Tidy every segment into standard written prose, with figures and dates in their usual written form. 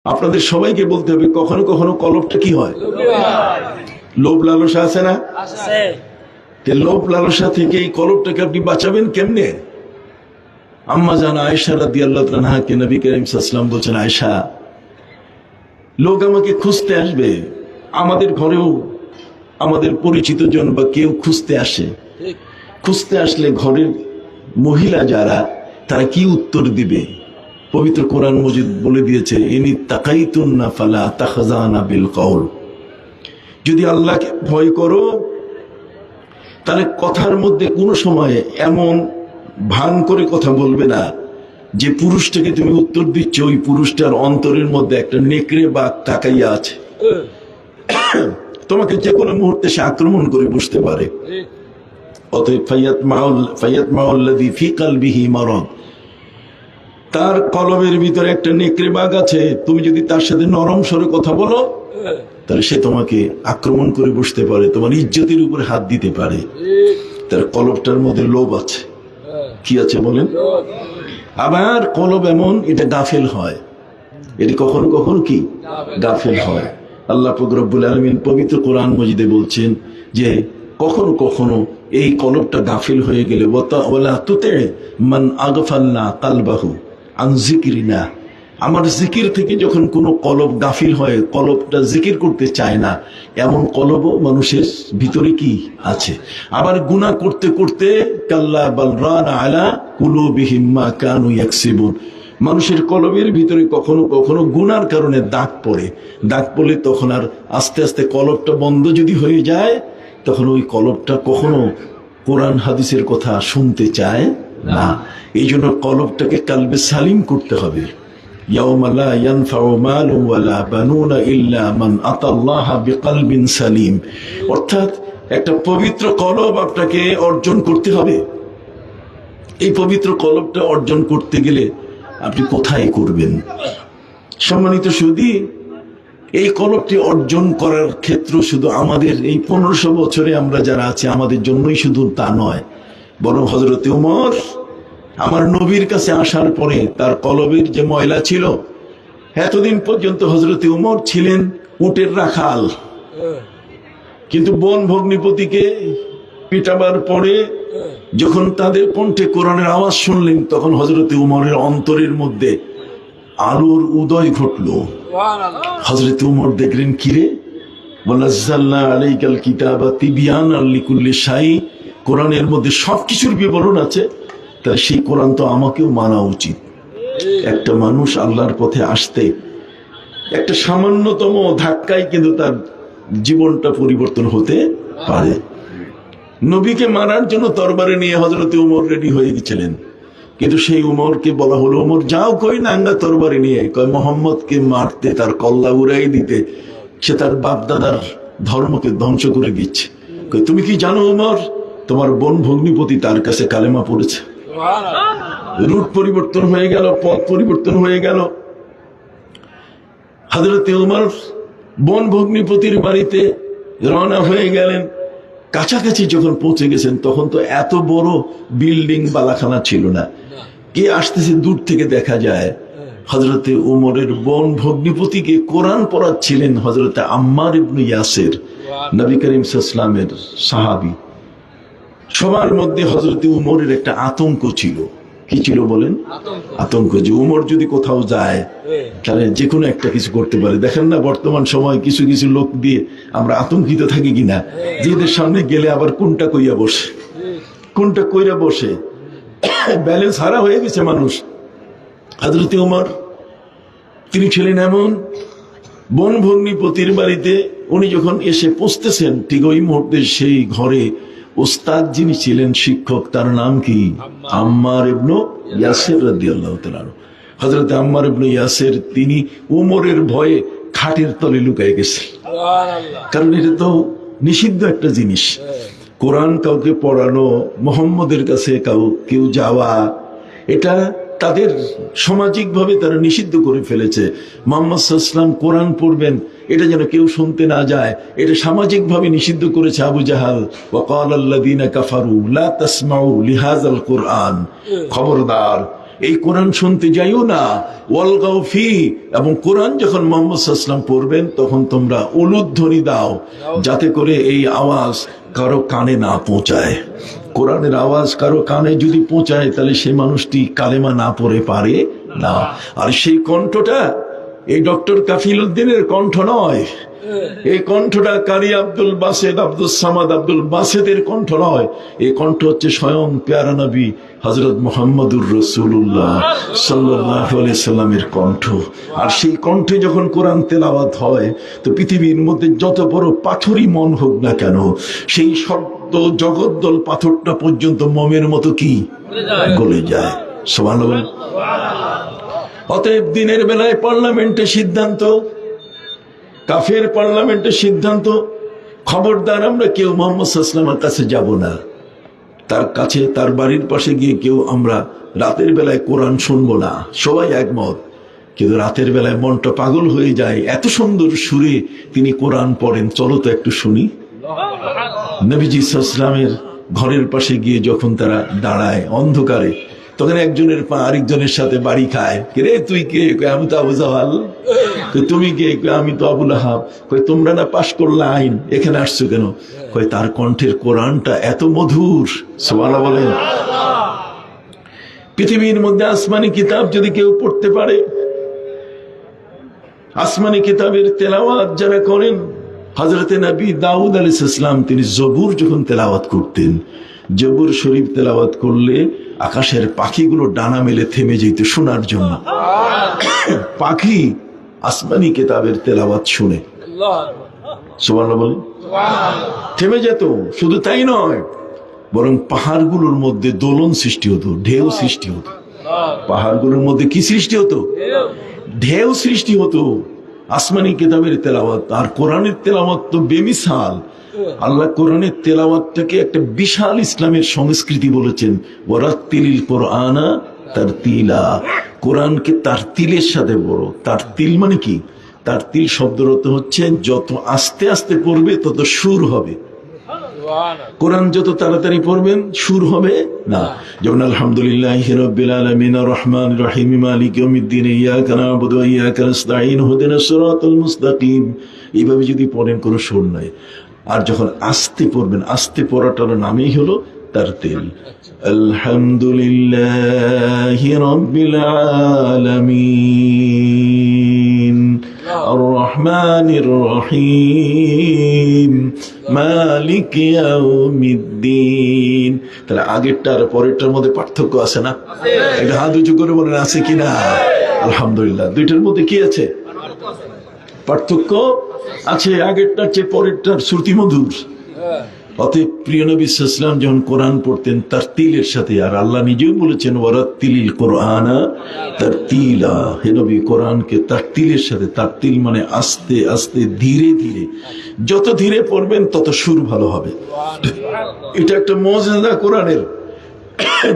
আপনাদের সবাইকে বলতে হবে, কখনো কখনো কলবটা কি হয়, লোভ লালসা আছে না? লোভ লালসা থেকে এই কলবটাকে আপনি বাঁচাবেন কেমনে? আম্মা জান আয়েশা রাদিয়াল্লাহু তাআলা আনহাকে নবী করিম সাল্লাল্লাহু আলাইহি ওয়াসাল্লাম বলছেন, আয়েশা, লোক আমাকে খুঁজতে আসবে, আমাদের ঘরেও আমাদের পরিচিত জন বা কেউ খুঁজতে আসে, খুঁজতে আসলে ঘরের মহিলা যারা, তারা কি উত্তর দিবে? পবিত্র কোরআন মজিদ বলে দিয়েছে, ইনি তাকাইতুন্না ফালা তাখজানা বিল কওল, যদি আল্লাহকে ভয় করো তাহলে কথার মধ্যে কোনো সময় এমন ভান করে কথা বলবে না যে পুরুষটাকে তুমি উত্তর দিচ্ছ ওই পুরুষটার অন্তরের মধ্যে একটা নেকড়ে বা তাকাইয়া আছে, তোমাকে যে কোনো মুহূর্তে সে আক্রমণ করে বসতে পারে। অতএব ফায়াত মাউল্লাযী ফি কলবিহি মারাদ, তার কলবের ভিতরে একটা নেকড়ে বাঘ আছে, তুমি যদি তার সাথে নরম স্বরে কথা বলো তাহলে সে তোমাকে আক্রমণ করে বসতে পারে, তোমার ইজ্জতের উপরে হাত দিতে পারে। তার কলবটার মধ্যে লোভ আছে। কি আছে বলেন? আবার কলব এমন, এটা গাফেল হয়, এটি কখনো কখনো কি গাফেল হয়। আল্লাহ পাক রব্বুল আলামিন পবিত্র কোরআন মজিদে বলছেন যে কখনো কখনো এই কলবটা গাফিল হয়ে গেলে ওয়ালা তুতি মান আগফালনা কালবাহু আন যিকরিনা, আমার জিকির থেকে যখন কোনো কলব গাফিল হয়, কলবটা জিকির করতে চায় না, এমন কলবও মানুষের ভিতরে কি আছে। আবার গুনাহ করতে করতে কাল্লা বাল রানা আলা কুলুবিহিম মা কানু ইয়াকসিবুন, মানুষের কলবের ভিতরে কখনো কখনো গুনার কারণে দাগ পড়ে, দাগ পড়লে তখন আর আস্তে আস্তে কলবটা বন্ধ যদি হয়ে যায়, তখন ওই কলবটা কখনো কোরআন হাদিসের কথা শুনতে চায় না। এই জন্য কলবটাকে কালবে সালিম করতে হবে। ইয়াউমা লা ইয়ানফাউ মালু ওয়ালা বানুনা ইল্লা মান আতাল্লাহা বিকলবিন সালিম, অর্থাৎ একটা পবিত্র কলব আপনাকে অর্জন করতে হবে। এই পবিত্র কলবটা অর্জন করতে গেলে আপনি কোথায় করবেন? সম্মানিত সুধী, এই কলবটি অর্জন করার ক্ষেত্র শুধু আমাদের এই 1500 বছরে আমরা যারা আছি আমাদের জন্যই শুধু তা নয়, বরং হযরতে উমর আমার নবীর কাছে আসার পরে তার কলবের যে ময়লা ছিল, এতদিন পর্যন্ত হযরতে উমর ছিলেন উটের রাখাল, কিন্তু বোন ভগ্নিপতিকে পিটাবার পরে যখন তাদের কণ্ঠে কোরআনের আওয়াজ শুনলেন, তখন হযরতে উমরের অন্তরের মধ্যে আলোর উদয় ঘটলো। হযরতে উমর দেখলেন, কিরে, ওয়ানাজ্জালনা আলাইকাল কিতাবা তিবয়ানাল লিকুল্লি শাই, কোরআনের মধ্যে সবকিছুর বিবরণ আছে, তাই সেই কোরআন তো আমাকেও মানা উচিত। একটা মানুষ আল্লাহর পথে আসতে একটা সামান্যতম ধাক্কায় কিন্তু তার জীবনটা পরিবর্তন হতে পারে। নবীকে মারার জন্য তরবারি নিয়ে হযরতে উমর রেডি হয়ে গেছিলেন, কিন্তু সেই উমরকে বলা হলো, উমর যাও, কই নাঙ্গা তরবারি নিয়ে, কয় মোহাম্মদকে মারতে, তার কল্লা উড়াই দিতে, সে তার বাপ দাদার ধর্মকে ধ্বংস করে দিচ্ছে। কয় তুমি কি জানো উমর, তোমার বোন ভগ্নিপতি তার কাছে কালেমা পড়েছে। রুট পরিবর্তন হয়ে গেল, পথ পরিবর্তন হয়ে গেল। হযরতে উমর বোন ভগ্নিপতির বাড়িতে রওনা হয়ে গেলেন। কাছাকাছি যখন পৌঁছে গেছেন, তখন তো এত বড় বিল্ডিং বালাখানা ছিল না, কে আসতেছে দূর থেকে দেখা যায়। হযরতে উমরের বোন ভগ্নিপতিকে কোরআন পড়াচ্ছিলেন হযরতে আম্মার ইবনে ইয়াসির, নবী করিম সাল্লাল্লাহু আলাইহি ওয়াসাল্লামের সাহাবী। সবার মধ্যে হযরতে উমরের একটা আতঙ্ক ছিল। কি ছিল বলেন? আতঙ্ক, যে উমর যদি কোথাও যায় তাহলে যে কোনো একটা কিছু করতে পারে। দেখেন না বর্তমান সময় কিছু কিছু লোক দিয়ে আমরা আতঙ্কিত থাকি কিনা, যে এদের সামনে গেলে আবার কোনটা কইরা বসে, কোনটা কইরা বসে, ব্যালেন্স হারা হয়ে গেছে মানুষ। হযরতে উমর তিনি ছিলেন এমন, বোন ভগ্নিপতির বাড়িতে উনি যখন এসে পৌঁছতেছেন, ঠিক ওই মুহূর্তে সেই ঘরে ওস্তাদ যিনি ছিলেন, শিক্ষক, তার নাম কি? আম্মার ইবনে ইয়াসির রাদিয়াল্লাহু তাআলা। হযরতে আম্মার ইবনে ইয়াসির তিনি উমরের ভয়ে খাটের তলে লুকায় গেছে, কারণ এটা তো নিষিদ্ধ একটা জিনিস। কোরআন কাউকে পড়ানো, মুহাম্মদের কাছে কেউ যাওয়া, এটা তাদের সামাজিক ভাবে তারা নিষিদ্ধ করে ফেলেছে। মুহাম্মদ সাল্লাল্লাহু আলাইহি ওয়াসাল্লাম কোরআন পড়বেন, এটা যেন কেউ শুনতে না যায়, এটা সামাজিক ভাবে নিষিদ্ধ করেছে আবু জাহাল। ওয়া ক্বালাল্লাযীনা কাফারু লা তাসমাউ লিহাযাল কুরআন, খবরদার এই কোরআন শুনতে যাইও না, ওয়ালগাউ ফি, এবং কোরআন যখন মুহাম্মদ সাল্লাল্লাহু আলাইহি ওয়াসাল্লাম পড়বেন তখন তোমরা উলুধ্বনি দাও, যাতে করে এই আওয়াজ কারো কানে না পৌঁছায়। কোরআনের আওয়াজ কারো কানে যদি পৌঁছায় তাহলে সেই মানুষটি কালেমা না পড়ে পারে না। আর সেই কণ্ঠটা এই ডক্টর কাফিল উদ্দিনের কণ্ঠ নয়, এই কণ্ঠটা কারি আব্দুল বাসেদ, আব্দুল সামাদ, আব্দুল বাসেদের কণ্ঠ নয়। এই কণ্ঠ হচ্ছে স্বয়ং প্যারা নবী হযরত মুহাম্মদুর রাসূলুল্লাহ সাল্লাল্লাহু আলাইহি সাল্লামের কণ্ঠ। আর সেই কণ্ঠে যখন কোরআন তেলাওয়াত হয় তো পৃথিবীর মধ্যে যত বড় পাথরই মন হোক না কেন, সেই শব্দ জগদ্দল পাথরটা পর্যন্ত মোমের মতো কি গলে যায়। সুবহানাল্লাহ। অতএব দিনের বেলায় পার্লামেন্টে সিদ্ধান্ত, কাফের পার্লামেন্টের সিদ্ধান্ত, খবরদার আমরা কেউ মুহাম্মদ সাল্লাল্লাহু আলাইহি ওয়াসাল্লামের কাছে যাব না, তার কাছে তার বাড়ির পাশে গিয়ে কেউ আমরা রাতের বেলায় কোরআন শুনবো না। সবাই একমত, কিন্তু রাতের বেলায় মনটা পাগল হয়ে যায়, এত সুন্দর সুরে তিনি কোরআন পড়েন, চলো তো একটু শুনি। নবীজি সাল্লাল্লাহু আলাইহি ওয়াসাল্লামের ঘরের পাশে গিয়ে যখন তারা দাঁড়ায় অন্ধকারে, তখন একজনের পা আরেকজনের সাথে বাড়ি খায়। রে তুই কে? আমি তো আবু জাহাল। তুমি কে? আমি তো আবু লাহাব। তোমরা না পাশ করলে আইন, এখানে আসছো কেন? তার কণ্ঠের কোরআনটা এত মধুর। সুবহানাল্লাহ বলেন। পৃথিবীর মধ্যে আসমানি কিতাব যদি কেউ পড়তে পারে, আসমানি কিতাবের তেলাওয়াত যারা করেন, হযরতে নবী দাউদ আলাইহিস সালাম তিনি জবুর যখন তেলাওয়াত করতেন, জবুর শরীফ তেলাওয়াত করলে আকাশের পাখিগুলো ডানা মেলে থেমে যেত শোনার জন্য। পাখি আসমানি কিতাবের তেলাওয়াত শুনে সুবহানাল্লাহ বলে থেমে যেত। শুধু তাই নয়, বরং পাহাড়গুলোর মধ্যে দোলন সৃষ্টি হতো, ঢেউ সৃষ্টি হতো। পাহাড়গুলোর মধ্যে কি সৃষ্টি হতো? ঢেউ সৃষ্টি হতো। আসমানি কিতাবের তেলাওয়াত আর কোরআনের তেলাওয়াত তো বেমিসাল। আল্লাহ কোরআনের তেলাওয়াতটাকে একটা বিশাল ইসলামের সংস্কৃতি বলেছেন, ওয়ারাত্তিলিল কোরআনা তারতিলা। কোরআনকে তারতিলের সাথে বড়। তারতিল মানে কি? তারতিল শব্দের অর্থ হচ্ছে যত আস্তে আস্তে পড়বে তত সুর হবে। কোরআন যত তাড়াতাড়ি পড়বেন সুর হবে না। যেমন আলহামদুলিল্লাহি রাব্বিল আলামিন আর রহমানির রহিম মালিকি ইয়াউমিদ্দিন ইয়্যাকা না'বুদু ওয়া ইয়্যাকা নাস্তাঈন ইহদিনাস সিরাতাল মুস্তাকিম, এইভাবে যদি পড়েন কোনো সুর নাই। আর যখন আস্তে পড়বেন, আস্তে পড়াটার নামই হলো তারতিল। আলহামদুলিল্লাহি রাব্বিল আলামিন আর রহমানির রহিম মালিকি ইয়াউমিদ্দিন। তাহলে আগেরটা আর পরেরটার মধ্যে পার্থক্য আছে না? একটা হাত উঁচু করে বলেন আছে কিনা? আলহামদুলিল্লাহ। দুইটার মধ্যে কি আছে? পার্থক্য আছে। আগেরটার চেয়ে পরেরটার শ্রুতি মধুর। অতএব প্রিয় নবী সাল্লাল্লাহু আলাইহি ওয়াসাল্লাম যখন কোরআন পড়তেন তারতিলের সাথে, আর আল্লাহ নিজেও বলেছেন ওয়ারাত্তিলিল কোরআনা তারতিলা, হে নবী কোরআনকে তারতিলের সাথে। তারতিল মানে আস্তে আস্তে ধীরে ধীরে, যত ধীরে পড়বেন তত সুর ভালো হবে। এটা একটা মুজিজা কোরআনের,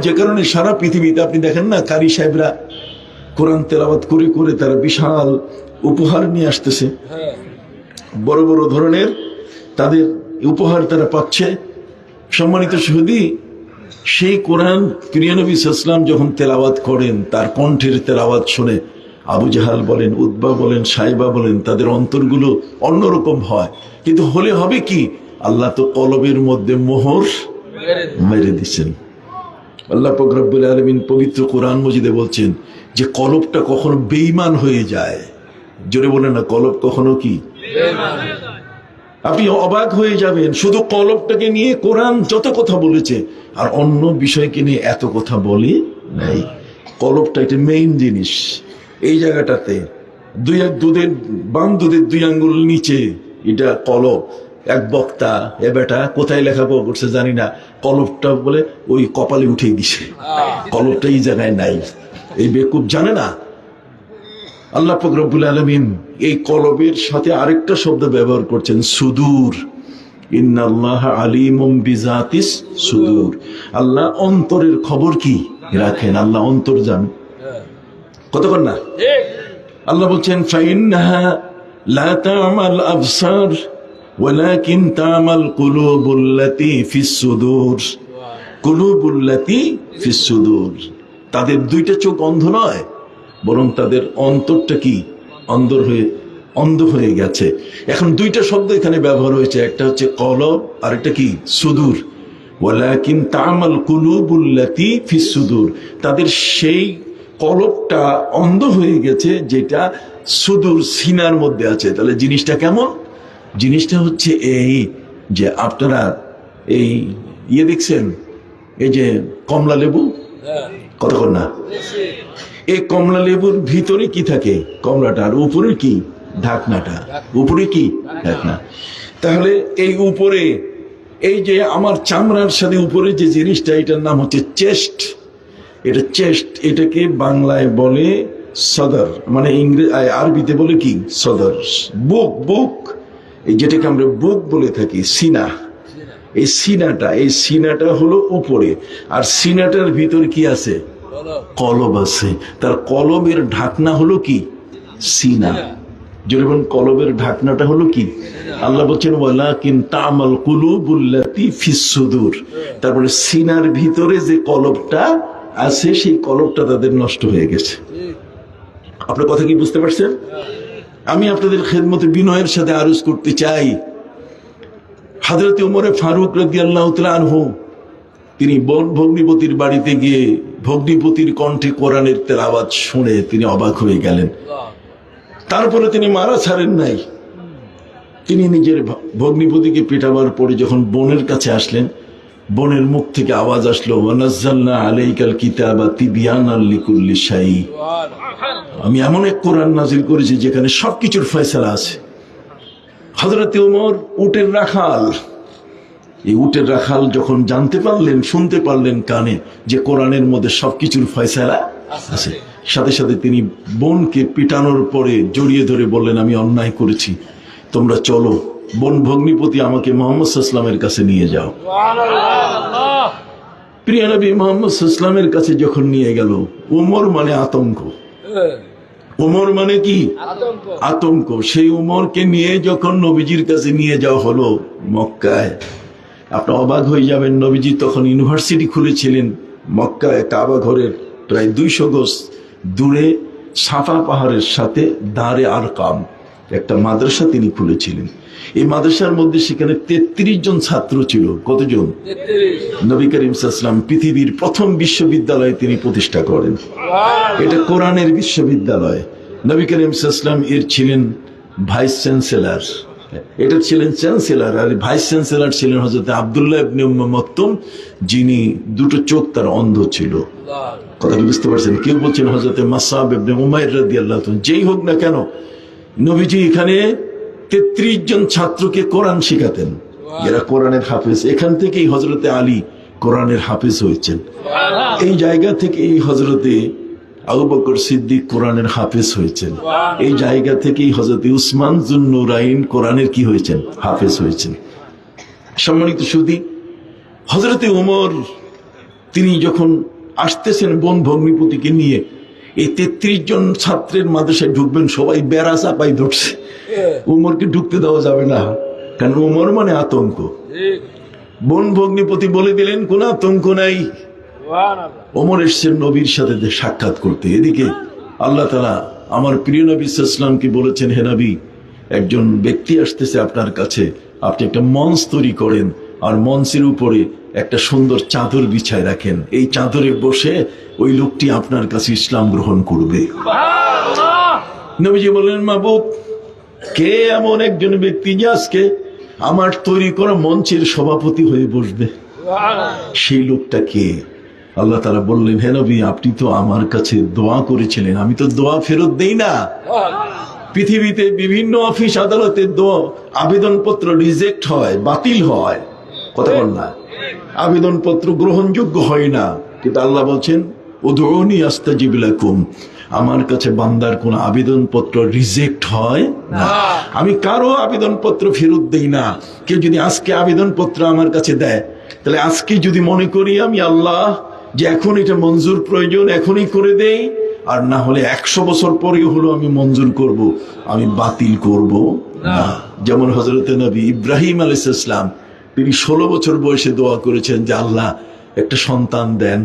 যে কারণে সারা পৃথিবীতে আপনি দেখেন না কারি সাহেবরা কোরআন তেলাওয়াত করে করে তারা বিশাল উপহার নিয়ে আসতেছে, বড় বড় ধরনের তাদের উপহার তারা পাচ্ছে। সম্মানিত সুধী, সেই কোরআন প্রিয় নবী সাল্লাল্লাহু আলাইহি ওয়াসাল্লাম যখন তেলাওয়াত করেন, তার কণ্ঠের তেলাওয়াত শুনে আবু জাহাল বলেন, উতবা বলেন, সাইবা বলেন, তাদের অন্তরগুলো অন্যরকম হয়। কিন্তু হলে হবে কি? আল্লাহ তো কলবের মধ্যে মোহর মেরে দিচ্ছেন। আল্লাহ পাক রব্বুল আলামিন পবিত্র কোরআন মজিদে বলছেন যে কলবটা কখনো বেঈমান হয়ে যায়। জোরে বলেন না, কলব কখনো কি? আপনি অবাক হয়ে যাবেন, শুধু কলবটাকে নিয়ে কোরআন যত কথা বলেছে আর অন্য বিষয়কে নিয়ে এত কথা বলে নাই। কলবটা এটা মেইন জিনিস। এই জায়গাটাতে দুধের বাম দুধের 2 আঙ্গুল নিচে এটা কলব। এক বক্তা এ বেটা কোথায় লেখাপড়া করছে জানি না, কলবটা বলে ওই কপালে উঠেই দিছে, কলবটা এই জায়গায় নাই। এই বেকুব জানে না। আল্লাহ পাক রব্বুল আলামিন এই কলবের সাথে আরেকটা শব্দ ব্যবহার করছেন, সুদূর। ইন্নাল্লাহা আলিমুম বিজাতিস সুদূর। আল্লাহ অন্তরের খবর কি রাখেন, আল্লাহ অন্তর জানেন। কতক্ষণ না? আল্লাহ বলছেন ফাইন্নাহা লা তা'মাল আবসার ওয়ালাকিন তা'মাল কুলুবুল্লাতী ফিস সুদূর। কুলুবুল্লাতী ফিস সুদূর। তাদের দুইটা চোখ অন্ধ নয়, বরং তাদের অন্তরটা কি অন্ধ হয়ে গেছে। এখন দুইটা শব্দ এখানে ব্যবহার হয়েছে, একটা হচ্ছে কলব আর একটা কি সুদূর। ওয়ালাকিন তা'মাল কুলুবুল্লাতী ফিস সুদূর, তাদের সেই কলবটা অন্ধ হয়ে গেছে যেটা সুদূর সিনার মধ্যে আছে। তাহলে জিনিসটা কেমন? জিনিসটা হচ্ছে এই যে আপনারা এই দেখছেন, এই যে কমলা লেবু, কতক্ষণ না, এই কমলা লেবুর ভিতরে কি থাকে? কমলাটার উপরে কি ঢাকনাটা, উপরে কি ঢাকনা। তাহলে এই উপরে এই যে আমার চামড়ার সাথে উপরে যে জিনিসটা, এটার নাম হচ্ছে চেস্ট। এটা চেস্ট, এটাকে বাংলায় বলে সদর, মানে আরবিতে বলে কি সদর। বুক, এই যেটাকে আমরা বুক বলে থাকি, সিনা। এই সিনাটা হলো উপরে, আর সিনাটার ভিতরে কি আছে? কলব আছে। তার কলবের ঢাকনা হলো কি? সিনা। যেরকম কলবের ঢাকনাটা হলো কি? আল্লাহ বলছেন ওয়ালাকিন তা'মাল কুলুবুল্লাতী ফিস সুদূর। তারপরে সিনার ভিতরে যে কলবটা আছে, সেই কলবটা তাদের নষ্ট হয়ে গেছে। আপনার কথা কি বুঝতে পারছেন? আমি আপনাদের খেদমতে বিনয়ের সাথে আরজ করতে চাই, হযরত ওমর ফারুক রাদিয়াল্লাহু তাআলা আনহু, তিনি ভগ্নিপতির বাড়িতে গিয়ে ভগ্নিপতির কণ্ঠে কোরআনের তেলাওয়াত শুনে তিনি অবাক হয়ে গেলেন। তারপরে তিনি মারা ছাড়েন নাই। তিনি নিজের ভগ্নিপতিকে পেটাবার পরে যখন বোনের কাছে আসলেন, বোনের মুখ থেকে আওয়াজ আসলো ওয়ানাজ্জালনা আলাইকাল কিতাবা তিবয়ানাল লিকুল্লি শাই। আমি এমন এক কোরআন নাজিল করেছি যেখানে সবকিছুর ফয়সালা আছে। হযরত ওমর উটের রাখাল, এই উটের রাখাল যখন জানতে পারলেন, শুনতে পারলেন কানে যে কোরআনের মধ্যে সবকিছুর ফয়সালা আছে, সাথে সাথে তিনি বোনকে পিটানোর পরে জড়িয়ে ধরে বললেন আমি অন্যায় করেছি, তোমরা চলো, বোন ভগ্নিপতি আমাকে মুহাম্মদ সাল্লাল্লাহু আলাইহি ওয়াসাল্লামের কাছে নিয়ে যাও। প্রিয় নবী মুহাম্মদ সাল্লাল্লাহু আলাইহি ওয়াসাল্লামের কাছে যখন নিয়ে গেল, ওমর মানে আতঙ্ক, ওমর মানে কি আতঙ্ক। সেই ওমরকে নিয়ে যখন নবীজির কাছে নিয়ে যাওয়া হলো মক্কায়, আপনি অবাক হয়ে যাবেন, নবীজি তখন ইউনিভার্সিটি খুলেছিলেন মক্কায়, কাবা ঘরের প্রায় 200 গজ দূরে সাফা পাহাড়ের সাথে দারে আরকাম একটা মাদ্রাসা তিনি খুলেছিলেন। এই মাদ্রাসার মধ্যে সেখানে 33 জন ছাত্র ছিল। কতজন? 33। নবী করিম সাল্লাল্লাহু আলাইহি ওয়াসাল্লাম পৃথিবীর প্রথম বিশ্ববিদ্যালয় তিনি প্রতিষ্ঠা করেন। এটা কোরআনের বিশ্ববিদ্যালয়। নবী করিম সাল্লাল্লাহু আলাইহি ওয়াসাল্লাম এর ছিলেন ভাইস চ্যান্সেলর, এটা ছিলেন চ্যান্সেলর, আর ভাইস চ্যান্সেলর ছিলেন হযরত আব্দুল্লাহ ইবনে মাকতুম, যিনি দুটো চোখ তার অন্ধ ছিল। কথাটা বুঝতে পারছেন? কেউ বলছেন হযরত মাসআব ইবনে উমাইর রাদিয়াল্লাহু তাআলা। যেই হোক না কেন, নবীজি এখানে 33 জন ছাত্রকে কোরআন শেখাতেন, এরা কোরআনের হাফেজ। এখান থেকেই হযরতে আলী কোরআনের হাফেজ হয়েছেন। এই জায়গা থেকে এই হযরতে আবু বকর সিদ্দিক কোরআনের হাফেজ হয়েছেন। এই জায়গা থেকেই হযরতে উসমান যুন্নুরাইন কোরআনের কি হয়েছেন? হাফেজ হয়েছেন। সম্মানিত সুধী, হযরতে ওমর তিনি যখন আসতেছেন বোন ভগ্নিপতিকে নিয়ে, এই 33 জন ছাত্রের মাদ্রাসায় ঢুকবেন, সবাই বেড়া চাপাই ধরছে, ওমরকে ঢুকতে দেওয়া যাবে না, কারণ ওমর মানে আতঙ্ক। বোন ভগ্নিপতি বলে দিলেন কোন আতঙ্ক নাই, ওমর এসছেন নবীর সাথে সাক্ষাৎ করতে। এদিকে আল্লাহ তাআলা আমার প্রিয় নবী সাল্লাল্লাহু আলাইহি ওয়াসাল্লামকে বলেছেন, হে নবী, একজন ব্যক্তি আসতেছে আপনার কাছে, আপনি একটা মঞ্চ তৈরি করেন, আর মঞ্চের উপরে একটা সুন্দর চাদর বিছায় রাখেন, এই চাদরে বসে ওই লোকটি আপনার কাছে ইসলাম গ্রহণ করবে। নবীজি বললেন, মাবুদ, কে এমন একজন ব্যক্তি যে আজকে আমার তৈরি করা মঞ্চের সভাপতি হয়ে বসবে? সেই লোকটা কে? আল্লাহ তাআলা বললেন, হে নবী, আপনি তো আমার কাছে দোয়া করেছিলেন, আমি তো দোয়া ফেরত দেই না। পৃথিবীতে বিভিন্ন অফিস আদালতে দোয়া আবেদনপত্র রিজেক্ট হয়, বাতিল হয়, কথা বল না, আবেদনপত্র গ্রহণযোগ্য হয় না, কিন্তু আল্লাহ বলছেন উদউনি আস্তাজিব লাকুম, আমার কাছে বান্দার কোন আবেদনপত্র রিজেক্ট হয় না। আমি কারো আবেদনপত্র ফেরত দেই না। কেউ যদি আজকে আবেদনপত্র আমার কাছে দেয়, তাহলে আজকে যদি মনে করি আমি আল্লাহ যে এখন এটা মঞ্জুর প্রয়োজন, এখনই করে দেই, আর না হলে 100 বছর পরেও হলো আমি মঞ্জুর করব, আমি বাতিল করব না। যেমন হযরত নবী ইব্রাহিম আলাইহিস সালাম, তিনি 16 বছর বয়সে দোয়া করেছেন যে আল্লাহ একটা সন্তান দেন,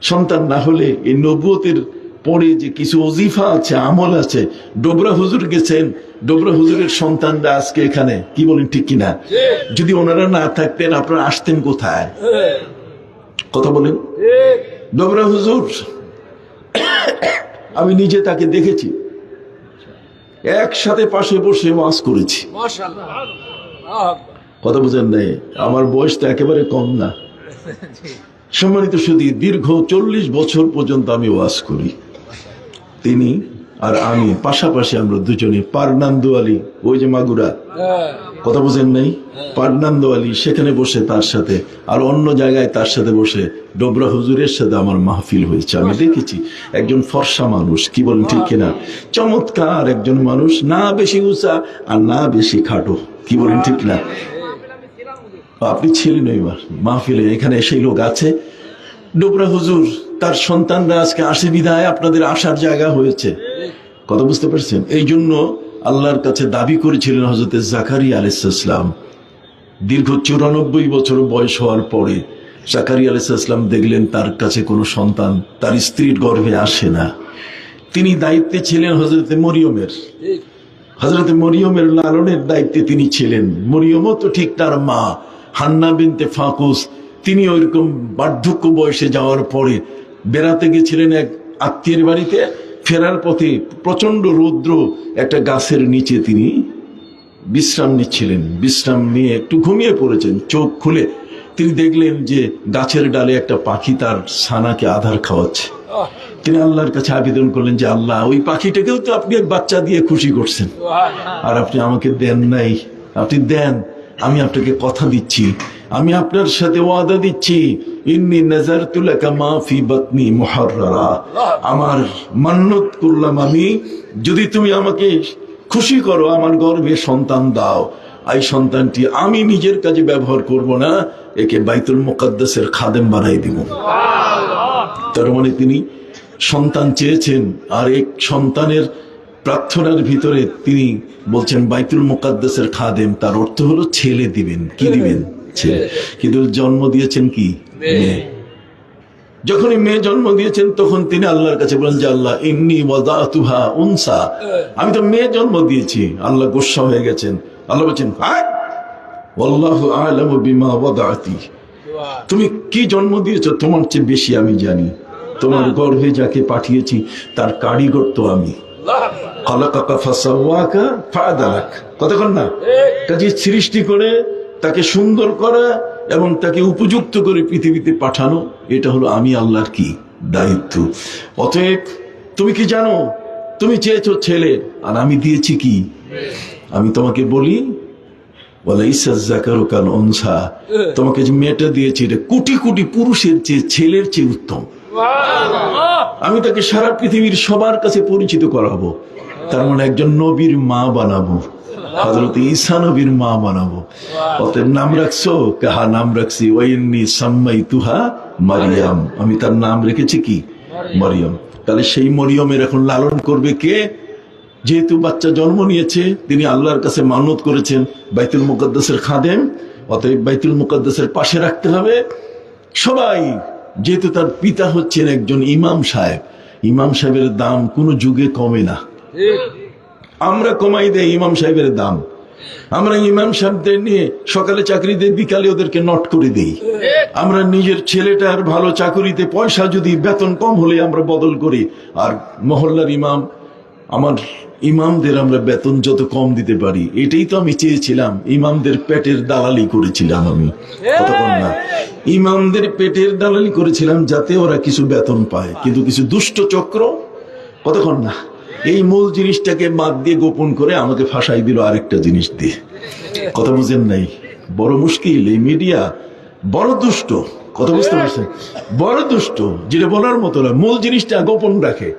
সন্তান না হলে এই নবুয়তের পরে যে কিছু ওজিফা আছে, আমল আছে। ডোবরা হুজুর গেছেন, ডোবরা হুজুরের সন্তানরা আজকে এখানে, কি বলেন ঠিক কিনা? যদি ওনারা না থাকতেন আপনারা আসতেন কোথায়? কথা বলেন। ডোবরা হুজুর আমি নিজে তাকে দেখেছি, একসাথে পাশে বসে ওয়াজ করেছি। কথা বুঝেন নাই? আমার বয়স তো একেবারে কম না। সম্মানিত সুধী, দীর্ঘ 40 বছর পর্যন্ত আমি ওয়াজ করি। তিনি আর আমি পাশাপাশি, আমরা দুজনে পারনান্দু আলী, ওই যে মাগুরা, কথা বুঝেন নাই, পারনান্দু আলী সেখানে বসে তার সাথে, আর অন্য জায়গায় তার সাথে বসে ডোবরা হুজুরের সাথে আমার মাহফিল হয়েছে। আমি দেখেছি একজন ফর্সা মানুষ, কি বলেন ঠিক কিনা? চমৎকার একজন মানুষ, না বেশি উঁচা আর না বেশি খাটো, কি বলেন ঠিক না? আপনি ছিলেন ওই মাহফিলে, এখানে সেই লোক আছে। ডোবরা হুজুর তার সন্তানরা আজকে আসে বিধায় আপনাদের আসার জায়গা হয়েছে। কথা বুঝতে পারছেন? এই জন্য আল্লাহর কাছে দাবি করেছিলেন হযরত জাকারিয়া আলাইহিস সালাম। দীর্ঘ 94 বছর বয়স হওয়ার পরে জাকারিয়া আলাইহিস সালাম দেখলেন তার কাছে কোনো সন্তান তার স্ত্রীর গর্ভে আসে না। তিনি দায়িত্বে ছিলেন হযরত মরিয়মের, হযরত মরিয়মের লালনের দায়িত্বে তিনি ছিলেন। মরিয়মও তো ঠিক তার মা হান্না বিনতে ফাকুস, তিনি ওইরকম বার্ধক্য বয়সে যাওয়ার পরে বেড়াতে গেছিলেন এক আত্মীয়ের বাড়িতে। ফেরার পথে প্রচন্ড রৌদ্র, একটা গাছের নিচে তিনি বিশ্রাম নিচ্ছিলেন। বিশ্রাম নিয়ে একটু ঘুমিয়ে পড়েছেন। চোখ খুলে তিনি দেখলেন যে গাছের ডালে একটা পাখি তার ছানাকে আধার খাওয়াচ্ছে। তিনি আল্লাহর কাছে আবেদন করলেন যে আল্লাহ, ওই পাখিটাকেও তো আপনি এক বাচ্চা দিয়ে খুশি করছেন, আর আপনি আমাকে দেন নাই। আপনি দেন, আমি আপনাকে কথা দিচ্ছি, আমি আপনার সাথে ওয়াদা দিচ্ছি, ইন্নী নাযারতু লাকা মা ফি বাতনি মুহাররারা, আমার মান্নত করলাম আমি, যদি তুমি আমাকে খুশি করো, আমার গর্ভে সন্তান দাও, এই সন্তানটি আমি নিজের কাজে ব্যবহার করব না, একে বাইতুল মুকাদ্দাসের খাদেম বানাই দিব। তার মানে তিনি সন্তান চেয়েছেন, আর এক সন্তানের প্রার্থনার ভিতরে তিনি বলছেন বাইতুল মুকাদ্দাসের খাদেম, তার অর্থ হলো ছেলে দিবেন। কি দিবেন? ছেলে। কিন্তু জন্ম দিয়েছেন কি? মেয়ে। যখনই মেয়ে জন্ম দিয়েছেন তখন তিনি আল্লাহর কাছে বলেন যে আল্লাহ, ইন্নী ওয়াদাতুহা উনসা, আমি তো মেয়ে জন্ম দিয়েছি। আল্লাহ গোসা হয়ে গেছেন। আল্লাহ বলছেন ওয়াল্লাহু আ'লামু বিমা ওয়াদাতি, তুমি কি জন্ম দিয়েছো তোমার চেয়ে বেশি আমি জানি। তোমার গর্ভে যাকে পাঠিয়েছি তার কারিগর তো আমি। খালাকাকা ফাসাওয়াকা ফাআদালাক, কতক্ষণ না? কাজে সৃষ্টি করে তাকে সুন্দর করা এবং তাকে উপযুক্ত করে পৃথিবীতে পাঠানো, এটা হলো আমি আল্লাহর কি দায়িত্ব। অতএব তুমি কি জানো, তুমি চেয়েছো ছেলে, আর আমি দিয়েছি কি? আমি তোমাকে বলি ওয়ালাইসা যাকারু কাল উনসা, তোমাকে যে মেয়েটা দিয়েছি এটা কোটি কোটি পুরুষের চেয়ে, ছেলের চেয়ে উত্তম। আমি তাকে সারা পৃথিবীর সবার কাছে পরিচিত করাবো। তার মানে একজন নবীর মা বানাবো, হযরত ঈসা নবীর মা বানাবো। অতএব নাম রাখছো? কাহা নাম রাখছি ওয়াইন্নী সাম্মাইতুহা মারিয়াম, আমি তার নাম রেখেছি কি? মরিয়ম। তাহলে সেই মরিয়মের এখন লালন করবে কে? যেহেতু বাচ্চা জন্ম নিয়েছে, তিনি আল্লাহর কাছে মানত করেছেন বাইতুল মুকাদ্দাসের খাদেম, অতএব বাইতুল মুকাদ্দাসের পাশে রাখতে হবে সবাই। যেহেতু তার পিতা হচ্ছেন একজন ইমাম সাহেব, ইমাম সাহেবের দাম কোনো যুগে কমে না। আমরা কমাই দেই ইমাম সাহেবের দাম। আমরা ইমাম সাহেবদের নিয়ে সকালে চাকরি দেই, বিকালে ওদেরকে নট করে দেই। আমরা নিজের ছেলেটার ভালো চাকরিতে পয়সা যদি বেতন কম হলে আমরা বদল করি, আর মহল্লার ইমাম, আমার ইমামদের আমরা বেতন যত কম দিতে পারি। এটাই তো আমি চেয়েছিলাম, ইমামদের পেটের দালালি করেছিলাম আমি, কতক্ষণ না? ইমামদের পেটের দালালি করেছিলাম যাতে ওরা কিছু বেতন পায়, কিন্তু কিছু দুষ্ট চক্র, কতক্ষণ না, এই মূল জিনিসটাকে বাদ দিয়ে গোপন করে আমাকে ফাঁসাই দিল আরেকটা জিনিস দিয়ে। কথা বুঝেন নাই? বড় মুশকিল, এই মিডিয়া বড় দুষ্ট। কথা বুঝতে পারছেন? বড় দুষ্ট, যেটা বলার মতো না, মূল জিনিসটা গোপন রাখে,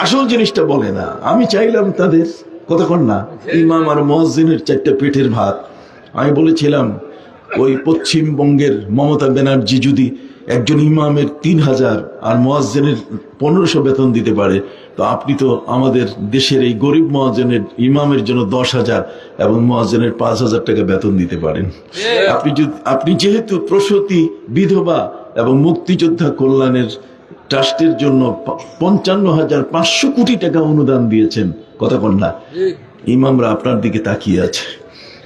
আসল জিনিসটা বলে না। আমি চাইলাম তাদের, কতক্ষণ না, ইমাম আর মুয়াজ্জিনের 4টা পেটের ভাত। আমি বলেছিলাম ওই পশ্চিমবঙ্গের মমতা ব্যানার্জি যদি একজন ইমামের 3000 আর মুয়াজ্জিনের 1500 বেতন দিতে পারে, তো আপনি তো আমাদের দেশের এই গরিব মুয়াজ্জিনের ইমামের জন্য 10,000 এবং মুয়াজ্জিনের 5,000 টাকা বেতন দিতে পারেন। আপনি যেহেতু প্রসূতি, বিধবা এবং মুক্তিযোদ্ধা কল্যাণের ট্রাস্টের জন্য 55,500 কোটি টাকা অনুদান দিয়েছেন। কথা কন না, ইমামরা আপনার দিকে তাকিয়ে আছে।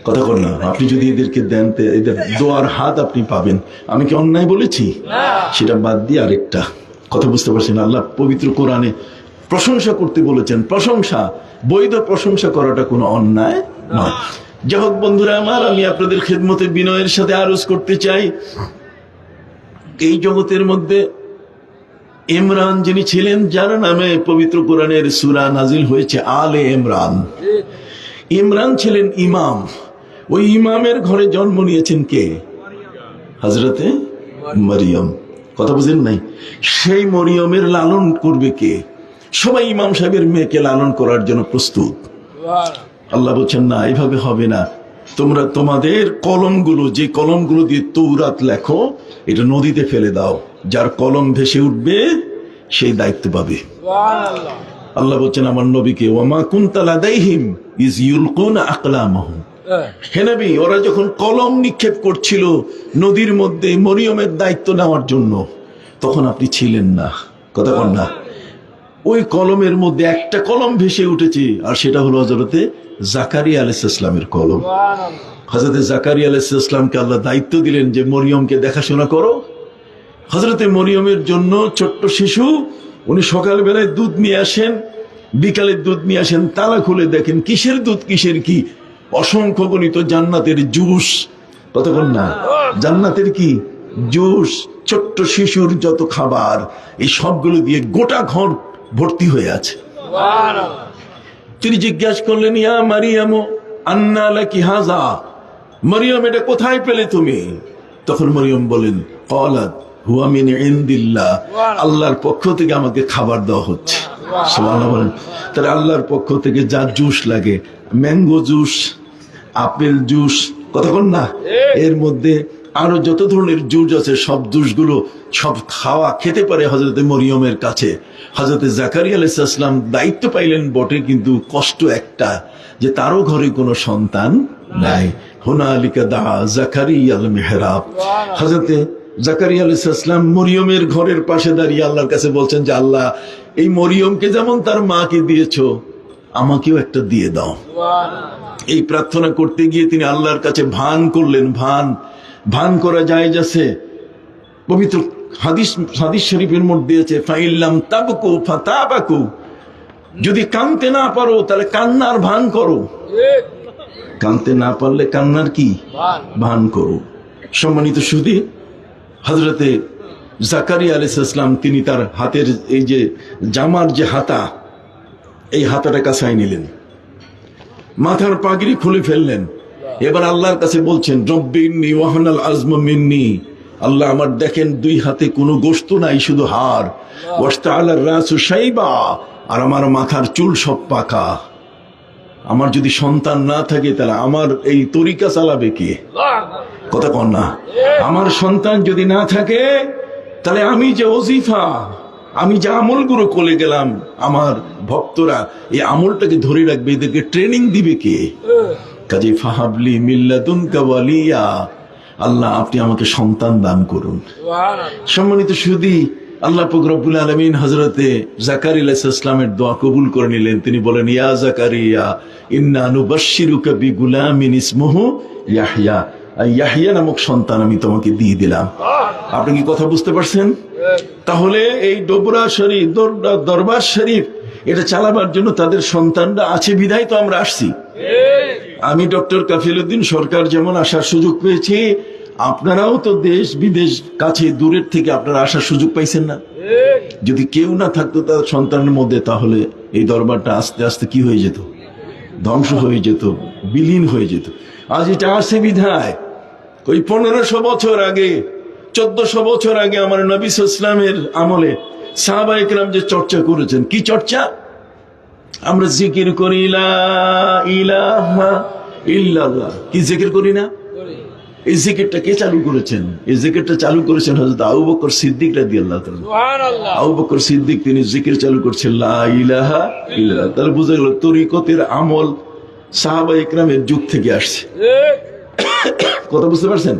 কথা কন না, আপনি যদি এদেরকে দেন এদের দোয়ার হাত আপনি পাবেন। আমি কি অন্যায় বলেছি? সেটা বাদ দিয়ে আরেকটা কথা বুঝতে পারছেন। আল্লাহ পবিত্র কোরআনে প্রশংসা করতে বলেছেন। প্রশংসা, বৈধ প্রশংসা করাটা কোনো অন্যায় নয়। যাই হোক বন্ধুরা আমার, আমি আপনাদের খেদমতে বিনয়ের সাথে আরজ করতে চাই, এই জগতের মধ্যে ইমরান যিনি ছিলেন, যার নামে পবিত্র কোরআনের সূরা নাজিল হয়েছে আলে ইমরান। ইমরান ছিলেন ইমাম। ওই ইমামের ঘরে জন্ম নিয়েছেন কে? হযরতে মরিয়ম। কথা বুঝেন নাই? সেই মরিয়মের লালন করবে কে? সবাই ইমাম সাহেবের মেয়েকে লালন করার জন্য প্রস্তুত। আল্লাহ বলছেন না, এইভাবে হবে না। তোমরা তোমাদের কলমগুলো, যে কলমগুলো দিয়ে তৌরাত লেখো, এটা নদীতে ফেলে দাও। যার কলম ভেসে উঠবে সেই দায়িত্ব পাবে। আল্লাহ বলছেন আমার নবীকে, ওয়ামা কুনতা লাদাইহিম ইজ ইউলকুনা আকলামাহুম। হে নবী, ওরা যখন কলম নিক্ষেপ করছিল নদীর মধ্যে মরিয়মের দায়িত্ব নেওয়ার জন্য, তখন আপনি ছিলেন না। কথা বল না। ওই কলমের মধ্যে একটা কলম ভেসে উঠেছে, আর সেটা হলো হযরতে জাকারিয়া আলাইহিস সালামের কলম। হযরতে জাকারিয়া আলাইহিস সালামকে আল্লাহ দায়িত্ব দিলেন যে মরিয়মকে দেখাশোনা করো। হযরতে মরিয়মের জন্য ছোট্ট শিশু, উনি সকালবেলায় দুধ নিয়ে আসেন, বিকালে দুধ নিয়ে আসেন, তালা খুলে দেখেন কিসের দুধ কিসের কি, অসংখ্য গণিত জান্নাতের জুস। কতক্ষণ না, জান্নাতের কি জুস, ছোট্ট শিশুর যত খাবার, এই সবগুলো দিয়ে গোটা ঘর ভর্তি হয়ে আছে। তিনি জিজ্ঞাসা করলেন, ইয়া মারিয়াম আন্না লাকি হাযা, মরিয়ম এটা কোথায় পেলে তুমি? তখন মরিয়ম বলেন, ক্বালাত হুয়া মিন ইনদিল্লাহ, আল্লাহর পক্ষ থেকে আমাকে খাবার দেওয়া হচ্ছে। সুবহানাল্লাহ বলেন। তাহলে আল্লাহর পক্ষ থেকে যা জুস লাগে, ম্যাঙ্গো জুস, আপেল জুস, কতক্ষণ না, এর মধ্যে আরো যত ধরনের জুস আছে, সব জুসগুলো সব খেতে পারে হযরতে মরিয়মের কাছে। হযরতে জাকারিয়া আলাইহিস সালাম দায়িত্ব পাইলেন বটে, কিন্তু কষ্ট একটা, যে তারও ঘরে কোনো সন্তান নাই। হুনালিকা দা জাকারিয়াল মিহরাব। হযরতে জাকারিয়া আলাইহিস সালাম মরিয়মের ঘরের পাশে দাঁড়িয়ে আল্লাহর কাছে বলছেন যে আল্লাহ, এই মরিয়মকে যেমন তার মাকে দিয়েছো, আমাকেও একটা দিয়ে দাও। এই প্রার্থনা করতে গিয়ে তিনি আল্লাহর কাছে ভান করলেন। ভান করা জায়েজ আছে। পবিত্র হাদিস শরীফের মধ্যে আছে, ফাইল্লাম তাবকু ফাতাবাকু, যদি কানতে না পারো তাহলে কান্নার ভান করো। কানতে না পারলে কান্নার কি ভান করো। সম্মানিত সুধী, হযরতে জাকারিয়া আলাইহিস সালাম তিনি তার হাতের এই যে জামার যে হাতা, এই হাতাটা কাছায় নিলেন, মাথার পাগড়ি খুলে ফেললেন। এবার আল্লাহর কাছে বলছেন, রব্বি ইন্নী ওয়াহানাল আযমু মিন্নি, আল্লাহ আমার দেখেন দুই হাতে কোনো গোশত নাই, শুধু হাড়, ওয়াশতাআলার রাসু শাইবা, আর আমার মাথার চুল সব পাকা। আমার যদি সন্তান না থাকে তাহলে আমার এই তরিকা চালাবে কে? কথা কন না। আমার সন্তান যদি না থাকে তাহলে আমি যে ওজিফা, আমি যে আমলগুলো করে গেলাম, আমার ভক্তরা এই আমলটাকে ধরে রাখবে, এদেরকে ট্রেনিং দিবে কে? কাজে ফাহাবলি মিল্লাদুনকা ওয়ালিয়া, আল্লাহ আপনি আমাকে সন্তান দান করুন। সম্মানিত সুধী, আল্লাহ পাক রব্বুল আলামিন হযরতে জাকারিয়া আলাইহিস সালামের দোয়া কবুল করে নিলেন। তিনি বলেন, ইয়া জাকারিয়া ইন্না নুবাশশিরুকা বিগুলামিন ইসমুহু ইয়াহইয়া, ইয়াহইয়া নামক সন্তান আমি তোমাকে দিয়ে দিলাম। আপনি কি কথা বুঝতে পারছেন? তাহলে এই ডোবরা শরীফ, দরবার শরীফ, এটা চালাবার জন্য তাদের সন্তানরা আছে বিধায় তো আমরা আসছি। আমি ডক্টর কাফিল উদ্দিন সরকার যেমন আসার সুযোগ পেয়েছি, আপনারাও তো দেশ বিদেশ কাছে দূরের থেকে আপনারা আসার সুযোগ পাইছেন না? যদি কেউ না থাকতো তার সন্তানের মধ্যে, তাহলে এই দরবারটা আস্তে আস্তে কি হয়ে যেত? ধ্বংস হয়ে যেত, বিলীন হয়ে যেত। আজ এটা আসে বিধায় ওই 1500 বছর আগে, 1400 বছর আগে আমার নবী সাল্লাল্লাহু আলাইহি ওয়াসাল্লামের আমলে সাহাবায়ে কেরাম যে চর্চা করেছেন, কি চর্চা? আমরা জিকির করি লা ইলাহা ইল্লাল্লাহ, কি জিকির করি না? এই জিকিরটা কে চালু করেছেন? এই জিকিরটা চালু করেছেন হযরত আবু বকর সিদ্দিক রাদিয়াল্লাহু তাআলা। সুবহানাল্লাহ। আবু বকর সিদ্দিক তিনি জিকির চালু করছেন লা ইলাহা ইল্লাল্লাহ। তাহলে বুঝা গেল তরিকতের আমল সাহাবায়ে কেরামের যুগ থেকে আসছে। কথা বুঝতে পারছেন?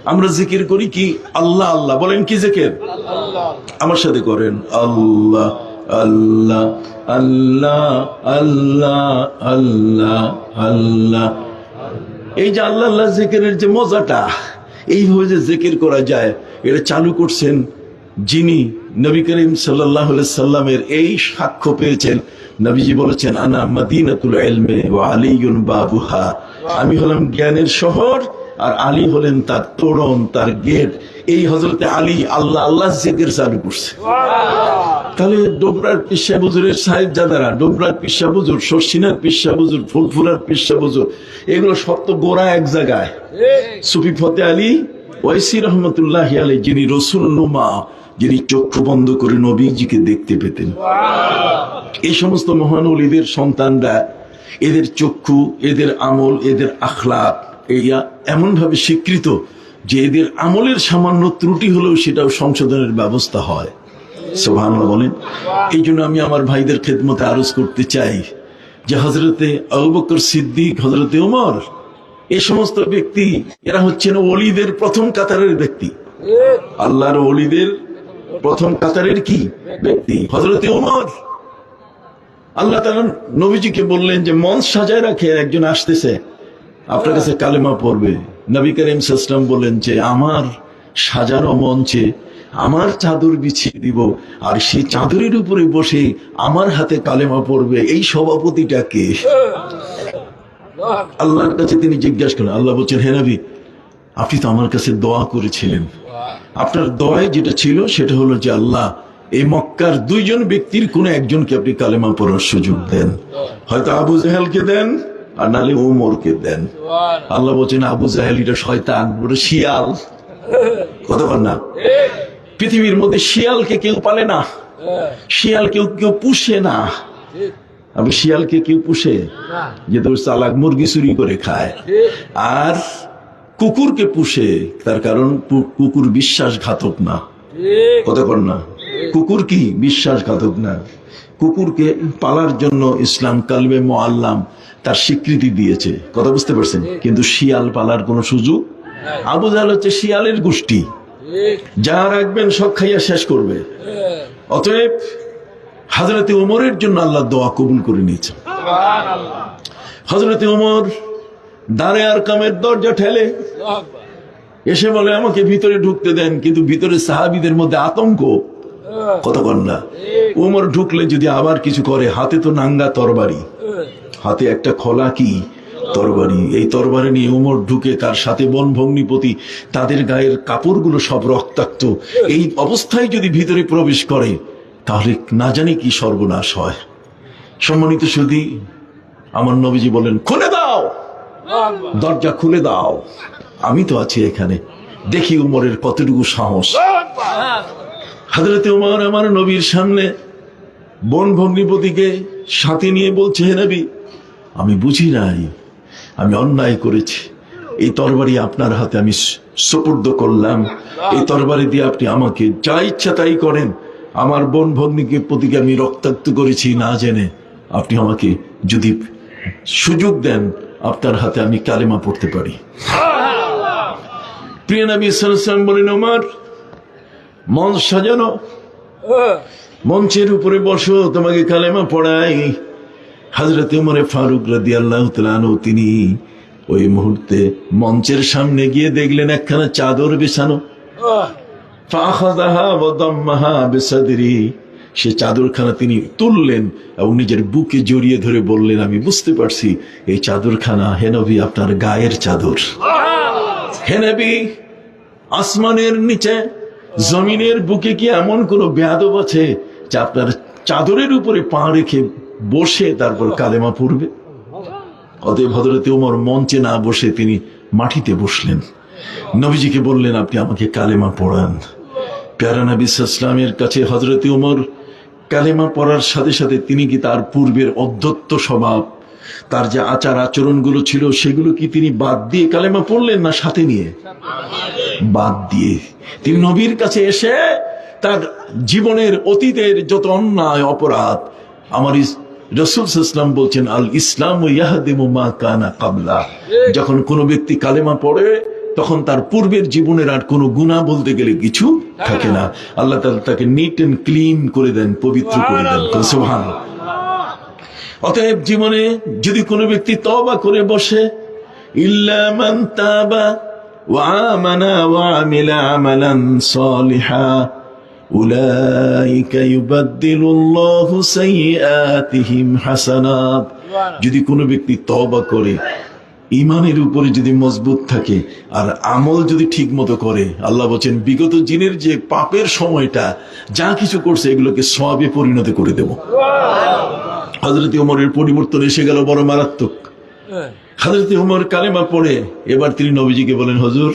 আমরা জিকির করি কি আল্লাহ আল্লাহ, বলেন কি জিকির? আমার সাথে করেন আল্লাহ আল্লাহ আল্লাহ আল্লাহ আল্লাহ আল্লাহ। এই যে আল্লাহ আল্লাহ জিকিরের যে মজাটা, এইভাবে যে জিকির করা যায়, এটা চালু করছেন যিনি নবী করিম সাল্লাল্লাহু আলাইহি সাল্লামের এই সাক্ষ্য পেয়েছেন। নবীজি বলেছেন আনা মাদিনাতুল ইলমি ওয়া আলিয়ুন বাবুহা, আমি হলাম জ্ঞানের শহর আর আলী হলেন তার তোরণ, তার গেট। এই হযরতে আলী আল্লাহ আল্লাহ জিকির চালু করছে। তাহলে ডোবরার পিসা হুজুরের সাহেবজাদারা, ডোবরার পিসা হুজুর, শর্ষিনার পিসা হুজুর, ফুলফুলার পিসা হুজুর, এগুলো সত্য গোড়া এক জায়গায়। সুফি ফতে আলী ওয়াইসি রহমতুল্লাহি আলাইহি, যিনি রসুল নুমা, যিনি চক্ষু বন্ধ করে নবীজিকে দেখতে পেতেন। এই সমস্ত মহান ওলিদের সন্তানরা, এদের চক্ষু, এদের আমল, এদের আখলাক এমন ভাবে স্বীকৃত যে এদের আমলের সামান্য ত্রুটি হলেও সেটাও সংশোধনের ব্যবস্থা হয়। সুবহানাল্লাহ বলেন। এই জন্য আমি আমার ভাইদের খেদমতে আরজ করতে চাই যে হযরতে আবু বকর সিদ্দিক, হযরতে ওমর, এই সমস্ত ব্যক্তি এরা হচ্ছেন ওলিদের প্রথম কাতারের ব্যক্তি, আল্লাহর ওলিদের প্রথম কাতারের কি ব্যক্তি। হযরতে ওমর, আল্লাহ তাআলা নবীজিকে বললেন যে মঞ্চ সাজায় রাখেন, একজন আসতেছে আপনার কাছে কালেমা পড়বে। নবী করিম সাল্লাল্লাহু আলাইহি ওয়াসাল্লাম বললেন যে আমার সাজানো মঞ্চে আমার চাদর বিছিয়ে দিব, আর সেই চাদরের উপরে বসে আমার হাতে কালেমা পড়বে। এই সভাপতিটা কে? আল্লাহর কাছে তিনি জিজ্ঞাসা করেন। আল্লাহ বলছেন, হে নবী, আপনি তো আমার কাছে দোয়া করেছিলেন, আপনার দোয়ায় যেটা ছিল সেটা হলো যে আল্লাহ এই মক্কার দুইজন ব্যক্তির কোন একজনকে আপনি কালেমা পড়ার সুযোগ দেন, হয়তো আবু জাহেলকে দেন আর নালে ওমরকে দেন। আল্লাহ বলছেন আবু জাহেল এটা শয়তান, ওটা শিয়াল। কথা বল না, পৃথিবীর মধ্যে শিয়ালকে কেউ পালে না, শিয়াল কেউ পুষে না। আমি শিয়ালকে কেউ পুষে? যে তোর চালাক মুরগি চুরি করে খায়। আর কুকুরকে পুষে, তার কারণ কুকুর বিশ্বাসঘাতক না। কথা বল না, কুকুর কি বিশ্বাসঘাতক না। কুকুরকে পালার জন্য ইসলাম কালবে মুআল্লাম তার স্বীকৃতি দিয়েছে। কথা বুঝতে পারছেন? কিন্তু শিয়াল পালার কোন সুযোগ। আবু জাহেল হচ্ছে শিয়ালের গোষ্ঠী, যা রাখবেন সব খাইয়া শেষ করবে। অতএব হযরতে ওমরের জন্য আল্লাহ দোয়া কবুল করে নিয়েছেন। হযরতে ওমর দারে আরকামের দরজা ঠেলে এসে বলে আমাকে ভিতরে ঢুকতে দেন, কিন্তু ভিতরে সাহাবীদের মধ্যে আতঙ্ক। কথা বল না, ওমর ঢুকলে যদি আবার কিছু করে, হাতে তো নাঙ্গা তরবারি, হাতে একটা খোলা কি তরবারি। এই তরবারি নিয়ে ওমর ঢুকে, তার সাথে বন ভগ্নিপতি, তাদের গায়ের কাপড়গুলো সব রক্তাক্ত। এই অবস্থায় যদি ভিতরে প্রবেশ করে তাহলে না জানি কি সর্বনাশ হয়। সম্মানিত সুধী, আমার নবীজি বলেন খুলে দাও, দরজা খুলে দাও, আমি তো আছি এখানে, দেখি উমরের কতটুকু সাহস। হযরতে ওমর আমার নবীর সামনে বন ভগ্নিপতিকে সাথে নিয়ে বলছে, হে নবী, আমি বুঝি নাই, আমি অন্যায় করেছি, এই তরবারি আপনার হাতে আমি সুপুর্দ করলাম, এই তরবারি দিয়ে আপনি আমাকে যা ইচ্ছা তাই করেন। আমার বোন ভগ্নিকে প্রতিকে আমি রক্তাক্ত করেছি না জেনে, আপনি আমাকে যদি সুযোগ দেন আপনার হাতে আমি কালেমা পড়তে পারি। প্রিয় নবী সাল্লাল্লাহু আলাইহি ওয়াসাল্লাম বলেন, ওমর মঞ্চ সাজানো, মঞ্চের উপরে বসো, তোমাকে কালেমা পড়াই। হযরত ওমর ফারুক রাদিয়াল্লাহু তাআলা আনহু তিনি ওই মুহূর্তে মঞ্চের সামনে গিয়ে দেখলেন একখানা চাদর বিছানো। ফাখাযাহা ওয়া দাম্মাহা বিসাদরি, সে চাদরখানা তিনি তুললেন এবং নিজের বুকে জড়িয়ে ধরে বললেন, আমি বুঝতে পারছি এই চাদরখানা হে নবী আপনার গায়ের চাদর। হে নবী, আসমানের নিচে জমিনের বুকে কি এমন কোন বেয়াদব আছে যে আপনার চাদরের উপরে পা রেখে বসে তারপর কালেমা পড়বে? অতএব হযরত ওমর মঞ্চে না বসে তিনি মাটিতে বসলেন। নবীজিকে বললেন, আপনি আমাকে কালেমা পড়ান। প্যারা নবী সাল্লাল্লাহু আলাইহি ওয়াসাল্লামের কাছে হযরত ওমর কালেমা পড়ার সাথে সাথে তিনি কি তার পূর্বের অধ্যত্ত স্বভাব, তার যে আচার আচরণগুলো ছিল সেগুলো কি তিনি বাদ দিয়ে কালেমা পড়লেন, না সাথে নিয়ে? বাদ দিয়ে। তিনি নবীর কাছে এসে তার জীবনের অতীতের যত অন্যায় অপরাধ, আমার রাসূল সাল্লাল্লাহু আলাইহি ওয়াসাল্লাম বলছেন, আল ইসলামু ইয়াহদিমু মা কানা ক্বাবলা, যখন কোনো ব্যক্তি কালেমা পড়ে তখন তার পূর্বের জীবনের আর কোনো গুনাহ বলতে গেলে কিছু থাকে না। আল্লাহ তাআলা তাকে নিট এন্ড ক্লিন করে দেন, পবিত্র করে দেন। সুবহানাল্লাহ। অতএব জীবনে যদি কোনো ব্যক্তি তওবা করে বসে, ইল্লা মান তাবা ওয়া আমানা ওয়া আমিলা আমালান সালিহা উলাইকা ইউবাদদিলুল্লাহু সাইয়্যাতিহিম হাসানাত। যদি কোনো ব্যক্তি তওবা করে, ইমানের উপরে যদি মজবুত থাকে আর আমল যদি ঠিক মতো করে, আল্লাহ বলেন বিগত জিনের যে পাপের সময়টা যা কিছু করছে এগুলোকে সওয়াবে পরিণত করে দেব। হযরত ওমরের পরিবর্তন এসে গেল বড় মারাত্মক। হযরত ওমর কালেমা পড়ে এবার তিনি নবীজিকে বলেন, হুজুর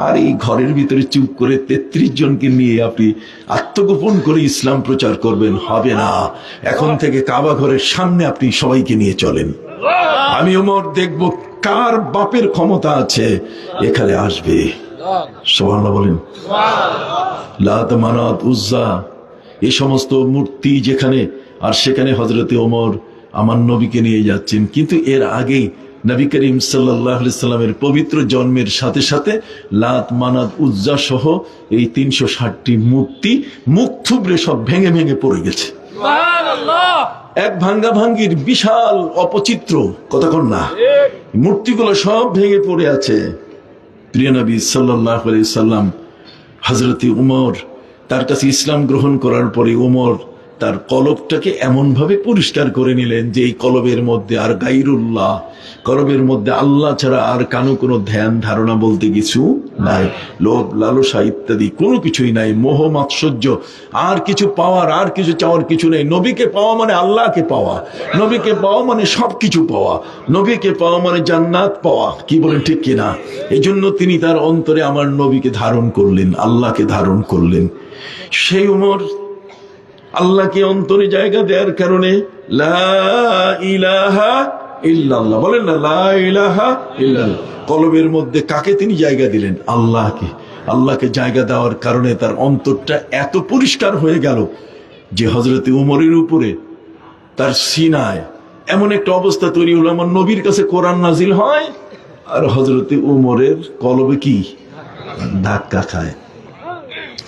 আর এই ঘরের ভিতরে চুপ করে 33 জনকে নিয়ে আপনি আত্মগোপন করে ইসলাম প্রচার করবেন, হবে না। এখন থেকে কাবা ঘরের সামনে আপনি সবাইকে নিয়ে চলেন, আমি ওমর দেখব কার বাপের ক্ষমতা আছে এখানে আসবে। সুবহানাল্লাহ বলেন। লাত, মানাত, উজ্জা এই সমস্ত মূর্তি যেখানে, আর সেখানে হযরতে ওমর আমার নবীকে নিয়ে যাচ্ছেন। কিন্তু এর আগেই নবী করিম সাল্লাল্লাহু আলাইহি সাল্লামের পবিত্র জন্মের সাথে সাথে লাত, মানাত, উজ্জা সহ এই 360টি মূর্তি মুখ থুবড়ে সব ভেঙে ভেঙে পড়ে গেছে। এক ভাঙ্গা ভাঙ্গির বিশাল অপচিত্র, কতক্ষণ না মূর্তিগুলো সব ভেঙে পড়ে আছে। প্রিয় নবী সাল্লাল্লাহু আলাইহি সাল্লাম হযরতে উমর তার কাছে ইসলাম গ্রহণ করার পরে উমর তার কলবটাকে এমন ভাবে পরিষ্কার করে নিলেন যে এই কলবের মধ্যে আর গায়রুল্লাহ, কলবের মধ্যে আল্লাহ ছাড়া আর কোনো ধ্যান ধারণা বলতে কিছু নাই, লোভ লালসা ইত্যাদি কোনো কিছুই নাই, মোহ মাৎসর্য আর কিছু পাওয়ার আর কিছু চাওয়ার কিছু নেই। নবীকে পাওয়া মানে আল্লাহকে পাওয়া, নবীকে পাওয়া মানে সবকিছু পাওয়া, নবীকে পাওয়া মানে জান্নাত পাওয়া। কি বলেন ঠিক কিনা? এই জন্য তিনি তার অন্তরে আমার নবীকে ধারণ করলেন, আল্লাহকে ধারণ করলেন। সেই উমর আল্লাহকে অন্তরে জায়গা দেওয়ার কারণে লা ইলাহা ইল্লাল্লাহ বলেন না, লা ইলাহা ইল্লাল্লাহ, কলবের মধ্যে কাকে তিনি জায়গা দিলেন? আল্লাহকে। আল্লাহকে জায়গা দেওয়ার কারণে তার অন্তরটা এত পরিষ্কার হয়ে গেল যে হযরতে উমরের উপরে তার সিনায় এমন একটা অবস্থা তৈরি হলো, আমার নবীর কাছে কোরআন নাজিল হয় আর হযরতে উমরের কলবে কি ধাক্কা খায়।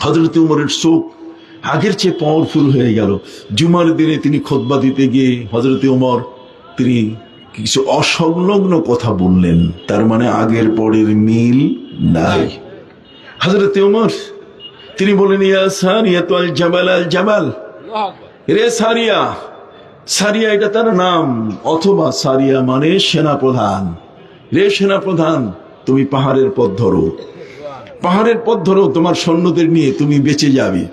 হযরতে উমরের চোখ আগের চেয়ে পাওয়ারফুল হয়ে গেল। জুমার দিনে তিনি খুতবা দিতে গিয়ে হযরতে ওমর তিনি কিছু অসংলগ্ন কথা বললেন, তার মানে আগের পরের মিল নাই। হযরতে ওমর তিনি বলেন, ইয়া সারিয়াতু আল জাবাল আল জাবাল, রে সারিয়া। সারিয়া এটা তার নাম, অথবা সারিয়া মানে সেনাপ্রধান। রে সেনাপ্রধান, তুমি পাহাড়ের পথ ধরো, পাহাড়ের পথ ধরো, তোমার সৈন্যদের নিয়ে তুমি বেঁচে যাবে।